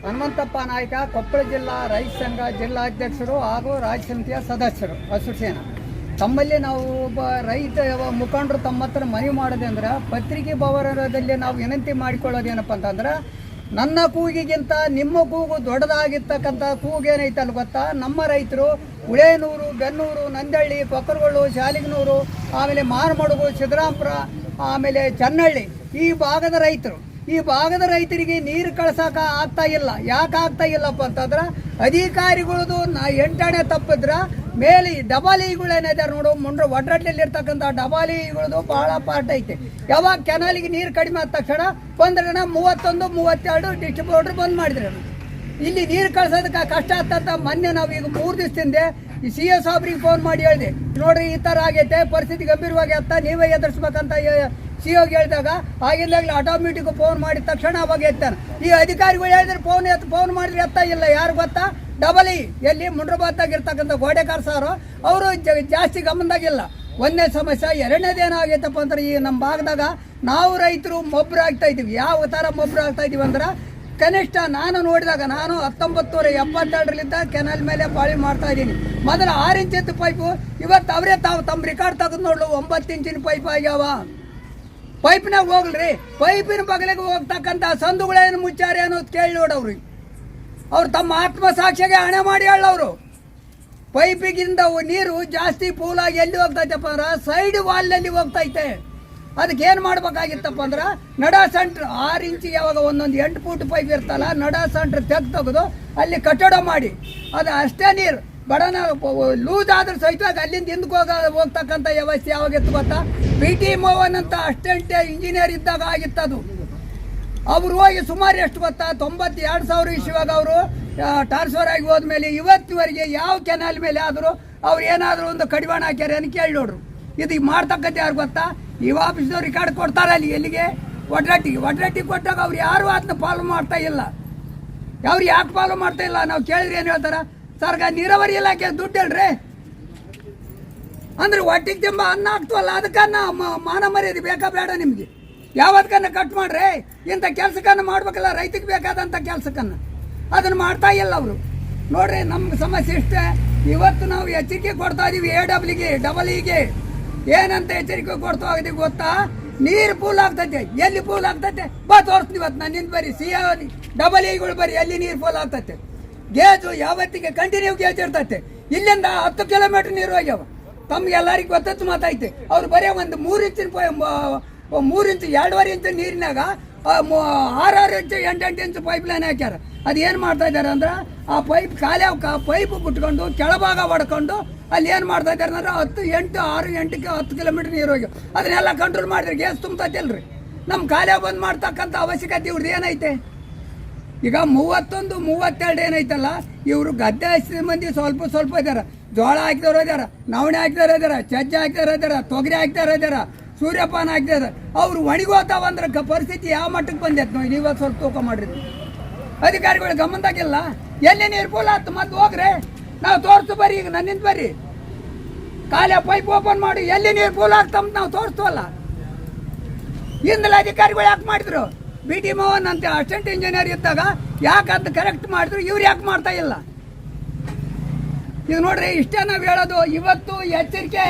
ಹನುಮಂತಪ್ಪ ನಾಯ್ಕ, ಕೊಪ್ಪಳ ಜಿಲ್ಲಾ ರೈತ ಸಂಘ ಜಿಲ್ಲಾಧ್ಯಕ್ಷರು ಹಾಗೂ ರಾಜ್ಯ ಸಮಿತಿಯ ಸದಸ್ಯರು, ಹಸುಸೇನ. ತಮ್ಮಲ್ಲಿ ನಾವು ಒಬ್ಬ ರೈತ ಮುಖಂಡರು ತಮ್ಮ ಹತ್ರ ಮನವಿ ಮಾಡೋದು ಅಂದ್ರೆ, ಪತ್ರಿಕೆ ಭವನದಲ್ಲಿ ನಾವು ವಿನಂತಿ ಮಾಡಿಕೊಳ್ಳೋದೇನಪ್ಪ ಅಂತಂದ್ರೆ, ನನ್ನ ಕೂಗಿಗಿಂತ ನಿಮ್ಮ ಕೂಗು ದೊಡ್ಡದಾಗಿರ್ತಕ್ಕಂಥ ಕೂಗೇನೈತಲ್ಲ ಗೊತ್ತಾ? ನಮ್ಮ ರೈತರು ಉಳೇನೂರು, ಗನ್ನೂರು, ನಂದಳ್ಳಿ, ಕೊಕ್ಕರಗೊಳ್ಳು, ಶಾಲಿಗನೂರು, ಆಮೇಲೆ ಮಾರಮಡುಗು, ಸಿದ್ದರಾಮಪುರ, ಆಮೇಲೆ ಚನ್ನಹಳ್ಳಿ ಈ ಭಾಗದ ರೈತರಿಗೆ ನೀರು ಕಳ್ಸೋಕೆ ಆಗ್ತಾ ಇಲ್ಲ. ಯಾಕೆ ಆಗ್ತಾ ಇಲ್ಲಪ್ಪ ಅಂತಂದ್ರೆ, ಅಧಿಕಾರಿಗಳದು 8 ತಪ್ಪಿದ್ರೆ ಮೇಲೆ ಡಬಾಲಿಗಳೇನಿದೆ ನೋಡು, ಒಡ್ರಟ್ಲಿರ್ತಕ್ಕಂಥ ಡಬಾಲಿಗಳದು ಭಾಳ ಪಾಠ ಐತೆ. ಯಾವಾಗ ಕೆನಾಲಿಗೆ ನೀರು ಕಡಿಮೆ ಆದ ತಕ್ಷಣ ಬಂದ್ರೆ 31, 32 ಡಿಸ್ಟ್ರಿಬ್ಯೂಟರ್ ಬಂದ್ ಮಾಡಿದ್ರೆ ಇಲ್ಲಿ ನೀರು ಕಳ್ಸೋದಕ್ಕೆ ಕಷ್ಟ ಆಗ್ತಂತ. ಮೊನ್ನೆ ನಾವು ಈಗ 3 ದಿವಸದಿಂದ ಈ CS ಸಾಬ್ರಿಗೆ ಫೋನ್ ಮಾಡಿ ಹೇಳಿದೆ, ನೋಡ್ರಿ ಈ ಥರ ಆಗೈತೆ, ಪರಿಸ್ಥಿತಿ ಗಂಭೀರವಾಗಿ ಆಗ್ತಾ, ನೀವೇ ಎದುರಿಸ್ಬೇಕಂತ ಸಿಒಗೆ ಹೇಳಿದಾಗ ಆಗಿಂದಾಗಲೇ ಆಟೋಮೆಟಿಕ್ ಫೋನ್ ಮಾಡಿದ ತಕ್ಷಣ ಅವಾಗ ಎತ್ತಾನೆ. ಈ ಅಧಿಕಾರಿಗಳು ಹೇಳಿದ್ರೆ ಫೋನ್ ಮಾಡಿದ್ರೆ ಎತ್ತ ಇಲ್ಲ. ಯಾರು ಗೊತ್ತಾ? ಡಬಲ್ ಎಲ್ಲಿ ಮುಂಡ್ರಬಾದ್ದಾಗಿರ್ತಕ್ಕಂಥ ಗೋಡೆಕಾರ್ ಸಾರು ಅವರು ಜಾಸ್ತಿ ಗಮನದಾಗಿಲ್ಲ. ಒಂದನೇ ಸಮಸ್ಯೆ. ಎರಡನೇದೇನಾಗೈತಪ್ಪ ಅಂದ್ರೆ ಈ ನಮ್ಮ ಭಾಗದಾಗ ನಾವು ರೈತರು ಮೊಬ್ರು ಆಗ್ತಾ ಇದ್ದೀವಿ. ಯಾವ ಥರ ಮೊಬ್ರು ಆಗ್ತಾ ಇದ್ದೀವಿ ಅಂದ್ರೆ ಕನಿಷ್ಠ ನಾನು ನೋಡಿದಾಗ ನಾನು 1972 ಕೆನಲ್ ಮೇಲೆ ಪಾಳಿ ಮಾಡ್ತಾ ಇದ್ದೀನಿ. ಮೊದಲು 6 ಇಂಚಿನ ಪೈಪು, ಇವತ್ತು ಅವರೇ ತಮ್ಮ ರಿಕಾರ್ಡ್ ತೆಗೆದು ನೋಡ್ಲು 9 ಇಂಚಿನ ಪೈಪ್ ಆಗ್ಯಾವ. ಪೈಪ್ನಾಗ ಹೋಗ್ಲ್ರಿ, ಪೈಪಿನ ಬಗಲಿಗೆ ಹೋಗ್ತಕ್ಕಂಥ ಸಂದುಗಳೇನು ಮುಚ್ಚಾರೆ ಅನ್ನೋದು ಕೇಳಿ ನೋಡವ್ರಿ. ಅವ್ರು ತಮ್ಮ ಆತ್ಮಸಾಕ್ಷಿಗೆ ಹಣೆ ಮಾಡಿ ಹೇಳವ್ರು. ಪೈಪಿಗಿಂದ ನೀರು ಜಾಸ್ತಿ ಪೂಲಾಗಿ ಎಲ್ಲಿ ಹೋಗ್ತೈತಪ್ಪ ಅಂದ್ರೆ ಸೈಡ್ ವಾಲ್ನಲ್ಲಿ ಹೋಗ್ತೈತೆ. ಅದಕ್ಕೆ ಏನು ಮಾಡ್ಬೇಕಾಗಿತ್ತಪ್ಪ ಅಂದ್ರೆ ನಡ ಸೆಂಟ್ರ್ 6 ಇಂಚಿಗೆ ಯಾವಾಗ ಒಂದೊಂದು 8 ಫೂಟ್ ಪೈಪ್ ಇರ್ತಲ್ಲ, ನಡ ಸೆಂಟ್ರ್ ತೆಗೆದು ಅಲ್ಲಿ ಕಟ್ಟಡ ಮಾಡಿ ಅದು ಅಷ್ಟೇ ನೀರು ಬಡನ ಲೂಸ್ ಆದ್ರೆ ಸಹಿತವಾಗಿ ಅಲ್ಲಿಂದ ಹಿಂದಕ್ಕೆ ಹೋಗ್ತಕ್ಕಂಥ ವ್ಯವಸ್ಥೆ ಯಾವಾಗಿತ್ತು ಗೊತ್ತಾ? PT ಮೋಹನ್ ಅಂತ ಅಸಿಸ್ಟೆಂಟ್ ಇಂಜಿನಿಯರ್ ಇದ್ದಾಗ ಆಗಿತ್ತದು. ಅವರು ಹೋಗಿ ಸುಮಾರು ಎಷ್ಟು ಗೊತ್ತಾ? 92,000 ಇಸ್ವಿಯಾಗ ಅವರು ಟ್ರಾನ್ಸ್ಫರ್ ಆಗಿ ಹೋದ್ಮೇಲೆ ಇವತ್ತಿವರೆಗೆ ಯಾವ ಕೆನಾಲ್ ಮೇಲೆ ಆದರೂ ಅವ್ರು ಏನಾದರೂ ಒಂದು ಕಡಿವಾಣ ಹಾಕ್ಯಾರ ಅಂತ ಕೇಳಿ ನೋಡ್ರು. ಇದು ಮಾಡ್ತಕ್ಕಂಥ ಯಾರು ಗೊತ್ತಾ? ಇವ ಆಫೀಸ್ದವ್ರು ರಿಕಾರ್ಡ್ ಕೊಡ್ತಾರೆ ಅಲ್ಲಿ ಎಲ್ಲಿಗೆ? ಒಡ್ರಟ್ಟಿಗೆ ಕೊಟ್ಟಾಗ ಅವ್ರು ಯಾರು ಅದನ್ನ ಫಾಲೋ ಮಾಡ್ತಾ ಇಲ್ಲ. ಅವ್ರು ಯಾಕೆ ಫಾಲೋ ಮಾಡ್ತಾ ಇಲ್ಲ ನಾವು ಕೇಳಿದ್ರೆ ಏನು ಹೇಳ್ತಾರ? ಸರ್ಗ ನೀರಾವರಿ ಇಲಾಖೆ ದುಡ್ಡು ಹೇಳ್ರಿ ಅಂದ್ರೆ ಒಟ್ಟಿಗೆ ತುಂಬ ಅನ್ನ ಆಗ್ತವಲ್ಲ, ಅದಕ್ಕನ್ನ ಮಾನ ಮರ್ಯಾದೆ ಬೇಕಾ ಬೇಡ ನಿಮಗೆ? ಯಾವತ್ತನ್ನ ಕಟ್ ಮಾಡ್ರಿ. ಇಂಥ ಕೆಲ್ಸಕ್ಕನ್ನ ಮಾಡ್ಬೇಕಲ್ಲ, ರೈತಕ್ಕೆ ಬೇಕಾದಂಥ ಕೆಲ್ಸಕ್ಕನ್ನ ಅದನ್ನು ಮಾಡ್ತಾ ಇಲ್ಲ ಅವರು. ನೋಡ್ರಿ ನಮ್ಗೆ ಸಮಸ್ಯೆ ಇಷ್ಟೇ. ಇವತ್ತು ನಾವು ಎಚ್ಚರಿಕೆ ಕೊಡ್ತಾ ಇದೀವಿ ಡಬಲ್ ಇಗೆ ಏನಂತ ಎಚ್ಚರಿಕೆ ಕೊಡ್ತಾ ಇದೀವಿ ಗೊತ್ತಾ? ನೀರು ಪೂಲ್ ಆಗ್ತೈತೆ. ಎಲ್ಲಿ ಪೂಲ್ ಆಗ್ತೈತೆ ಬಾ ತೋರಿಸ್ತೀವಿ. ಇವತ್ತು ನನ್ನಿಂದ ಬರೀ ಡಬಲ್ ಇಗಳು ಬರೀ ಎಲ್ಲಿ ನೀರು ಪೂಲ್ ಆಗ್ತೈತೆ. ಗೇಜು ಯಾವತ್ತಿಗೆ ಕಂಟಿನ್ಯೂ ಗೇಜ್ ಇರ್ತೈತೆ. ಇಲ್ಲಿಂದ 10 ಕಿಲೋಮೀಟರ್ ನೀರು ಹೋಗ್ಯಾವ. ತಮ್ಗೆಲ್ಲರಿಗೂ ಗೊತ್ತತ್ತು ಮಾತಾಯ್ತೆ. ಅವ್ರು ಬರೀ ಒಂದು 3 ಇಂಚಿನ 3 ಇಂಚು 2.5 ಇಂಚು ನೀರಿನಾಗ 6 ಇಂಚು 8 ಇಂಚು ಪೈಪ್ ಲೈನ್ ಹಾಕ್ಯಾರ. ಅದೇನು ಮಾಡ್ತಾ ಇದ್ದಾರೆ ಅಂದ್ರೆ ಆ ಪೈಪ್ ಖಾಲಿ ಪೈಪ್ ಬಿಟ್ಕೊಂಡು ಕೆಳಭಾಗ ಹೊಡ್ಕೊಂಡು ಅಲ್ಲಿ ಏನು ಮಾಡ್ತಾ ಇದ್ದಾರೆ ಅಂದ್ರೆ 10 ಕಿಲೋಮೀಟರ್ ನೀರು ಹೋಗಿ ಅದನ್ನೆಲ್ಲ ಕಂಟ್ರೋಲ್ ಮಾಡಿದ್ರೆ ಗ್ಯಾಸ್ ತುಂಬತೈತೆ ಅಲ್ರಿ. ನಮ್ಮ ಖಾಲಿ ಬಂದ್ ಮಾಡ್ತಕ್ಕಂಥ ಅವಶ್ಯಕತೆ ಇವ್ರದ್ದು ಏನೈತೆ? ಈಗ 31, 32 ಏನೈತಲ್ಲ, ಇವರು ಗದ್ದೆ ಹಚ್ಚಿದ ಮಂದಿ ಸ್ವಲ್ಪ ಇದಾರ. ಜೋಳ ಹಾಕಿದವ್ರು ಇದಾರ, ನವಣೆ ಹಾಕಿದವ್ರು ಇದಾರ, ಸಜ್ಜೆ ಹಾಕಿದವ್ರು ಇದಾರ, ತೊಗರಿ ಹಾಕಿದವ್ರು ಇದಾರ, ಸೂರ್ಯಪಾನ ಹಾಕಿದಾರ. ಅವ್ರು ಒಣಗೋತಾವಂದ್ರೆ ಪರಿಸ್ಥಿತಿ ಯಾವ ಮಟ್ಟಕ್ಕೆ ಬಂದೈತೆ ನೋಡಿ. ನೀವು ಸ್ವಲ್ಪ ತೂಕ ಮಾಡಿದ್ರಿ. ಅಧಿಕಾರಿಗಳು ಗಮನದಾಗಿಲ್ಲ. ಎಲ್ಲಿ ನೀರು ಪೂಲ್ ಆಯ್ತು ಮತ್ತೆ ಹೋಗ್ರೆ ನಾವು ತೋರಿಸ್ತು ಬರ್ರಿ. ಈಗ ನನ್ನಿಂದ ಬರ್ರಿ, ಖಾಲಿ ಪೈಪ್ ಓಪನ್ ಮಾಡಿ ಎಲ್ಲಿ ನೀರು ಪೂಲ್ ಆಗ್ತಂತ ನಾವು ತೋರಿಸ್ತವಲ್ಲ. ಹಿಂದೆಲ್ಲ ಅಧಿಕಾರಿಗಳು ಯಾಕೆ ಮಾಡಿದ್ರು? PT ಮೋಹನ್ ಅಂತ ಅಸಿಸ್ಟೆಂಟ್ ಇಂಜಿನಿಯರ್ ಇದ್ದಾಗ ಯಾಕಂತ ಕರೆಕ್ಟ್ ಮಾಡಿದ್ರು, ಇವ್ರು ಯಾಕೆ ಮಾಡ್ತಾ ಇಲ್ಲ? ಈಗ ನೋಡ್ರಿ, ಇಷ್ಟೇ ನಾವು ಹೇಳೋದು. ಇವತ್ತು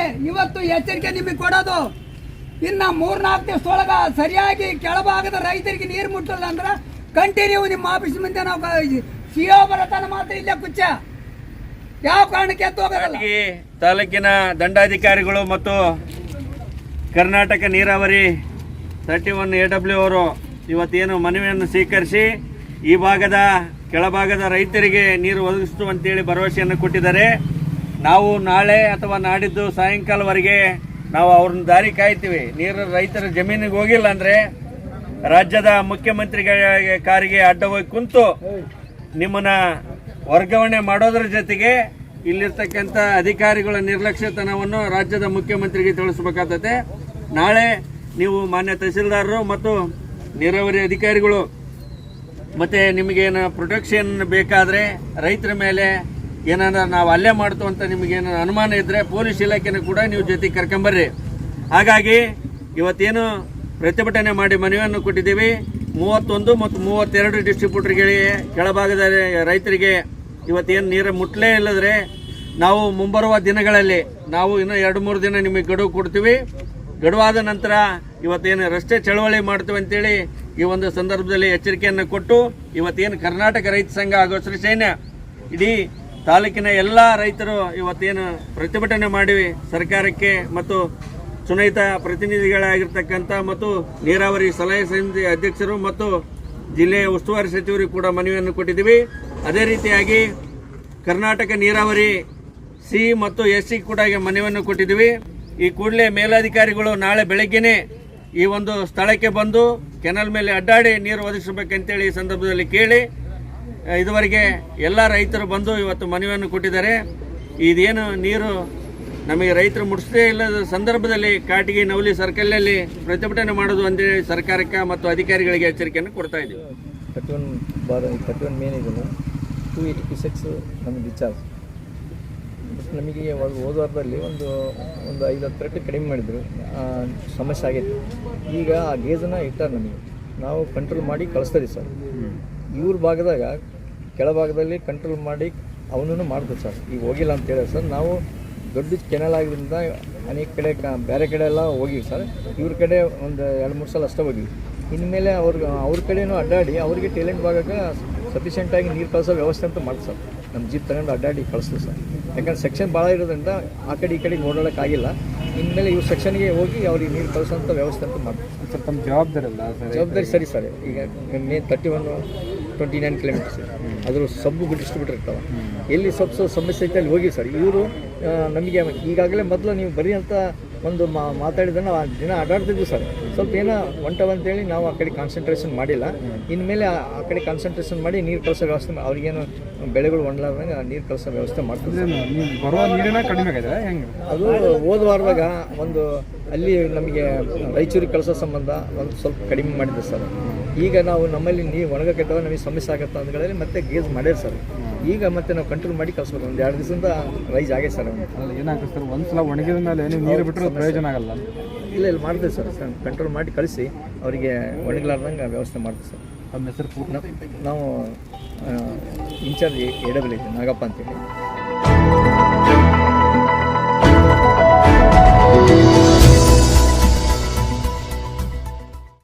ಎಚ್ಚರಿಕೆ ನಿಮಗೆ ಕೊಡೋದು. ಇನ್ನು 3-4 ದಿವಸದೊಳಗ ಸರಿಯಾಗಿ ಕೆಳಭಾಗದ ರೈತರಿಗೆ ನೀರು ಮುಟ್ಟಲ್ಲ ಅಂದ್ರೆ ಕಂಟಿನ್ಯೂ ನಿಮ್ಮ ಆಫೀಸ್ ಮುಂದೆ ನಾವು CO ಬರತಾನ ಮಾತ್ರ ಇಲ್ಲೇ ಕುಚ್ಚ ಯಾವ ಕಾರಣಕ್ಕೆ ಎದ್ದು ಹೋಗೋದಲ್ಲ. ತಾಲೂಕಿನ ದಂಡಾಧಿಕಾರಿಗಳು ಮತ್ತು ಕರ್ನಾಟಕ ನೀರಾವರಿ 31 AW ಅವರು ಇವತ್ತೇನು ಮನವಿಯನ್ನು ಸ್ವೀಕರಿಸಿ ಈ ಭಾಗದ ಕೆಳಭಾಗದ ರೈತರಿಗೆ ನೀರು ಒದಗಿಸುವಂತೇಳಿ ಭರವಸೆಯನ್ನು ಕೊಟ್ಟಿದ್ದಾರೆ. ನಾವು ನಾಳೆ ಅಥವಾ ನಾಡಿದ್ದು ಸಾಯಂಕಾಲವರೆಗೆ ನಾವು ಅವ್ರನ್ನ ದಾರಿ ಕಾಯ್ತೀವಿ. ನೀರು ರೈತರ ಜಮೀನಿಗೆ ಹೋಗಿಲ್ಲ ಅಂದರೆ ರಾಜ್ಯದ ಮುಖ್ಯಮಂತ್ರಿಗಳ ಕಾರಿಗೆ ಅಡ್ಡ ಹೋಗಿ ಕುಂತು ನಿಮ್ಮನ್ನ ವರ್ಗಾವಣೆ ಮಾಡೋದ್ರ ಜೊತೆಗೆ ಇಲ್ಲಿರ್ತಕ್ಕಂಥ ಅಧಿಕಾರಿಗಳ ನಿರ್ಲಕ್ಷ್ಯತನವನ್ನು ರಾಜ್ಯದ ಮುಖ್ಯಮಂತ್ರಿಗೆ ತಿಳಿಸಬೇಕಾಗ್ತದೆ. ನಾಳೆ ನೀವು ಮಾನ್ಯ ತಹಸೀಲ್ದಾರರು ಮತ್ತು ನೀರಾವರಿ ಅಧಿಕಾರಿಗಳು ಮತ್ತು ನಿಮಗೇನು ಪ್ರೊಟೆಕ್ಷನ್ ಬೇಕಾದರೆ ರೈತರ ಮೇಲೆ ಏನಾರ ನಾವು ಅಲ್ಲೇ ಮಾಡ್ತು ಅಂತ ನಿಮಗೇನು ಅನುಮಾನ ಇದ್ದರೆ ಪೊಲೀಸ್ ಇಲಾಖೆನೂ ಕೂಡ ನೀವು ಜೊತೆಗೆ ಕರ್ಕೊಂಬರ್ರಿ. ಹಾಗಾಗಿ ಇವತ್ತೇನು ಪ್ರತಿಭಟನೆ ಮಾಡಿ ಮನವಿಯನ್ನು ಕೊಟ್ಟಿದ್ದೀವಿ. 31 ಮತ್ತು 32 ಡಿಸ್ಟ್ರಿಬ್ಯೂಟರ್ಗಳಿಗೆ ಕೆಳಭಾಗದ ರೈತರಿಗೆ ಇವತ್ತೇನು ನೀರು ಮುಟ್ಟಲೇ ಇಲ್ಲದ್ರೆ ನಾವು ಮುಂಬರುವ ದಿನಗಳಲ್ಲಿ ನಾವು ಇನ್ನೂ 2-3 ದಿನ ನಿಮಗೆ ಗಡುವು ಕೊಡ್ತೀವಿ. ಗಡುವಾದ ನಂತರ ಇವತ್ತೇನು ರಸ್ತೆ ಚಳವಳಿ ಮಾಡ್ತೀವಿ ಅಂತೇಳಿ ಈ ಒಂದು ಸಂದರ್ಭದಲ್ಲಿ ಎಚ್ಚರಿಕೆಯನ್ನು ಕೊಟ್ಟು ಇವತ್ತೇನು ಕರ್ನಾಟಕ ರೈತ ಸಂಘ ಹಾಗೂ ಹಸಿರು ಸೇನೆ ಇಡೀ ತಾಲೂಕಿನ ಎಲ್ಲ ರೈತರು ಇವತ್ತೇನು ಪ್ರತಿಭಟನೆ ಮಾಡಿ ಸರ್ಕಾರಕ್ಕೆ ಮತ್ತು ಚುನಾಯಿತ ಪ್ರತಿನಿಧಿಗಳಾಗಿರ್ತಕ್ಕಂಥ ಮತ್ತು ನೀರಾವರಿ ಸಲಹೆ ಸಮಿತಿ ಅಧ್ಯಕ್ಷರು ಮತ್ತು ಜಿಲ್ಲೆಯ ಉಸ್ತುವಾರಿ ಸಚಿವರಿಗೆ ಕೂಡ ಮನವಿಯನ್ನು ಕೊಟ್ಟಿದ್ದೀವಿ. ಅದೇ ರೀತಿಯಾಗಿ ಕರ್ನಾಟಕ ನೀರಾವರಿ C ಮತ್ತು SC ಕೂಡ ಮನವಿಯನ್ನು ಕೊಟ್ಟಿದ್ದೀವಿ. ಈ ಕೂಡಲೇ ಮೇಲಾಧಿಕಾರಿಗಳು ನಾಳೆ ಬೆಳಗ್ಗೆನೇ ಈ ಒಂದು ಸ್ಥಳಕ್ಕೆ ಬಂದು ಕೆನಲ್ ಮೇಲೆ ಅಡ್ಡಾಡಿ ನೀರು ಒದಗಿಸಬೇಕಂತೇಳಿ ಈ ಸಂದರ್ಭದಲ್ಲಿ ಕೇಳಿ ಇದುವರೆಗೆ ಎಲ್ಲ ರೈತರು ಬಂದು ಇವತ್ತು ಮನವಿಯನ್ನು ಕೊಟ್ಟಿದ್ದಾರೆ. ಇದೇನು ನೀರು ನಮಗೆ ರೈತರು ಮುಟ್ಟಿಸದೇ ಇಲ್ಲದ ಸಂದರ್ಭದಲ್ಲಿ ಕಾಟಿಗೆ ನವಲಿ ಸರ್ಕಲ್ನಲ್ಲಿ ಪ್ರತಿಭಟನೆ ಮಾಡೋದು ಅಂತೇಳಿ ಸರ್ಕಾರಕ್ಕೆ ಮತ್ತು ಅಧಿಕಾರಿಗಳಿಗೆ ಎಚ್ಚರಿಕೆಯನ್ನು ಕೊಡ್ತಾ ಇದ್ದೀವಿ. 31 ಮೇನ್ ಇದನ್ನು 286 ನಮಗೆ ಡಿಸ್ಚಾರ್ಜ್. ಬಟ್ ನಮಗೆ ಹೋದ ವಾರದಲ್ಲಿ ಒಂದು 5-10 ರೇಟ್ ಕಡಿಮೆ ಮಾಡಿದ್ರು, ಸಮಸ್ಯೆ ಆಗೈತೆ. ಈಗ ಆ ಗೇಜನ್ನು ಇಟ್ಟಾರೆ ನಮಗೆ, ನಾವು ಕಂಟ್ರೋಲ್ ಮಾಡಿ ಕಳಿಸ್ತೀವಿ ಸರ್. ಇವ್ರ ಭಾಗದಾಗ ಕೆಳಭಾಗದಲ್ಲಿ ಕಂಟ್ರೋಲ್ ಮಾಡಿ ಅವನೂ ಮಾಡ್ತೀವಿ ಸರ್. ಈಗ ಹೋಗಿಲ್ಲ ಅಂತ ಹೇಳಿ ಸರ್, ನಾವು ದೊಡ್ಡ ಕೆನಲ್ ಆಗಿದ್ದರಿಂದ ಅನೇಕ ಕಡೆ ಬೇರೆ ಕಡೆ ಎಲ್ಲ ಹೋಗಿವಿ ಸರ್. ಇವ್ರ ಕಡೆ ಒಂದು 2-3 ಸಲ ಅಷ್ಟೇ ಹೋಗಿವಿ. ಇನ್ಮೇಲೆ ಅವ್ರ ಕಡೆನೂ ಅಡ್ಡಾಡಿ ಅವರಿಗೆ ಟೇಲೆಂಟ್ ಭಾಗಕ್ಕೆ ಸಫಿಷಿಯೆಂಟಾಗಿ ನೀರು ಕಳಿಸೋ ವ್ಯವಸ್ಥೆ ಅಂತ ಮಾಡ್ತೀವಿ ಸರ್. ನಮ್ಮ ಜೀಪ್ ತಗೊಂಡು ಅಡ್ಡಾಡಿ ಕಳಿಸ್ತೀವಿ ಸರ್. ಯಾಕಂದ್ರೆ ಸೆಕ್ಷನ್ ಭಾಳ ಇರೋದ್ರಿಂದ ಆ ಕಡೆ ಈ ಕಡೆಗೆ ಓಡಾಡೋಕ್ಕಾಗಿಲ್ಲ. ಇನ್ಮೇಲೆ ಇವ್ರ ಸೆಕ್ಷನ್ಗೆ ಹೋಗಿ ಅವ್ರಿಗೆ ನೀರು ಕಳಿಸೋಂಥ ವ್ಯವಸ್ಥೆ ಅಂತ ಮಾಡ್ತೀವಿ ಸರ್. ತಮ್ಮ ಜವಾಬ್ದಾರಿ ಅಲ್ಲ ಜವಾಬ್ದಾರಿ ಸರಿ ಸರ್. ಈಗ ಮೇ 29 ಕಿಲೋಮೀಟರ್ಸ್ ಅದ್ರ ಸಬ್ಬು ಡಿಸ್ಟ್ರಿಬ್ಯೂಟರ್ ಇರ್ತಾವೆ. ಎಲ್ಲಿ ಸ್ವಲ್ಪ ಸಮಸ್ಯೆ ಐತೆ ಅಲ್ಲಿ ಹೋಗಿ ಸರ್. ಇವರು ನಮಗೆ ಈಗಾಗಲೇ ಮೊದಲು ನೀವು ಬರೀ ಅಂತ ಒಂದು ಮಾತಾಡಿದ್ದನ್ನು ಆ ದಿನ ಅಡ್ಡಾಡ್ತಿದ್ವಿ ಸರ್. ಸ್ವಲ್ಪ ಏನೋ ಅಂತೇಳಿ ನಾವು ಆ ಕಡೆ ಕಾನ್ಸಂಟ್ರೇಷನ್ ಮಾಡಿಲ್ಲ. ಇನ್ಮೇಲೆ ಆ ಕಡೆ ಕಾನ್ಸಂಟ್ರೇಷನ್ ಮಾಡಿ ನೀರು ಕಳಿಸೋ ವ್ಯವಸ್ಥೆ, ಅವ್ರಿಗೇನು ಬೆಳೆಗಳು ಒಣಲಾರ್ದಂಗೆ ನೀರು ಕಳಿಸೋ ವ್ಯವಸ್ಥೆ ಮಾಡ್ತೀವಿ. ಬರುವ ನೀರಿನ ಕಡಿಮೆ ಆಗಿದೆ ಹೆಂಗೆ? ಅದು ಹೋದ ವಾರದಾಗ ಒಂದು ಅಲ್ಲಿ ನಮಗೆ ರಾಯಚೂರಿಗೆ ಕಳಿಸೋ ಸಂಬಂಧ ಒಂದು ಸ್ವಲ್ಪ ಕಡಿಮೆ ಮಾಡಿದ್ದೆ ಸರ್. ಈಗ ನಾವು ನಮ್ಮಲ್ಲಿ ನೀರು ಒಣಗಕ್ಕಿದ್ದಾವೆ, ನಮಗೆ ಸಮಸ್ಯೆ ಆಗುತ್ತೆ ಅಂದ್ಗಳಲ್ಲಿ ಮತ್ತೆ ಗೇಜ್ ಮಾಡ್ಯಾರ ಸರ್. ಈಗ ಮತ್ತೆ ನಾವು ಕಂಟ್ರೋಲ್ ಮಾಡಿ ಕಳಿಸ್ಬೇಕು. ಒಂದು 2 ದಿವಸದಿಂದ ರೈಸ್ ಆಗೈತೆ ಸರ್. ಏನಾಗುತ್ತೆ ಸರ್, ಒಂದ್ಸಲ ಒಣಗಿದ ಮೇಲೆ ನೀವು ನೀರು ಬಿಟ್ಟರೆ ಪ್ರಯೋಜನ ಆಗಲ್ಲ. ಇಲ್ಲ ಮಾಡ್ತೀವಿ ಸರ್. ಕಂಟ್ರೋಲ್ ಮಾಡಿ ಕಳಿಸಿ ಅವರಿಗೆ ಒಣಗಲಾರ್ದಂಗೆ ವ್ಯವಸ್ಥೆ ಮಾಡ್ತೀವಿ ಸರ್. ನಮ್ಮ ಹೆಸರು ನಾವು ಇನ್ಚಾರ್ಜ್ AWL ನಾಗಪ್ಪ ಅಂತೇಳಿ.